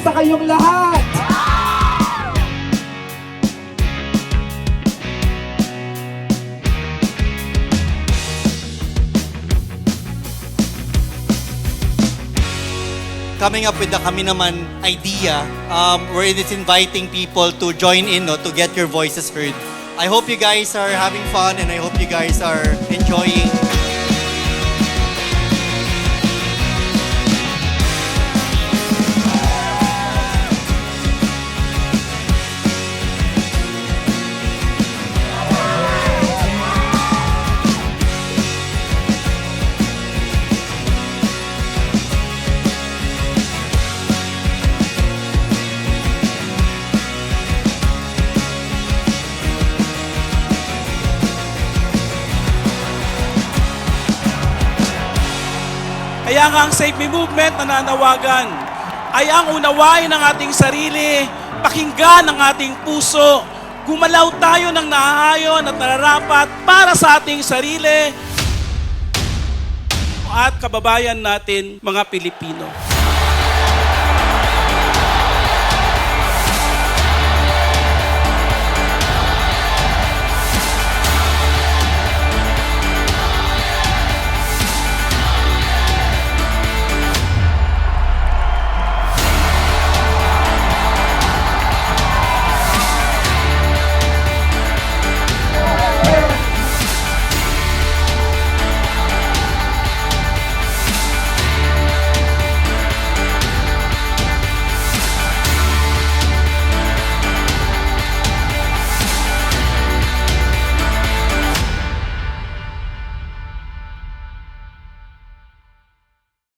Kumusta kayong lahat? Coming up with the Kami Naman idea, wherein it's inviting people to join in, no, to get your voices heard. I hope you guys are having fun and I hope you guys are enjoying. Kaya nga ang Save Me Movement na nananawagan ay ang unawain ng ating sarili, pakinggan ang ating puso, gumalaw tayo ng nahahayon at nararapat para sa ating sarili at kababayan natin mga Pilipino.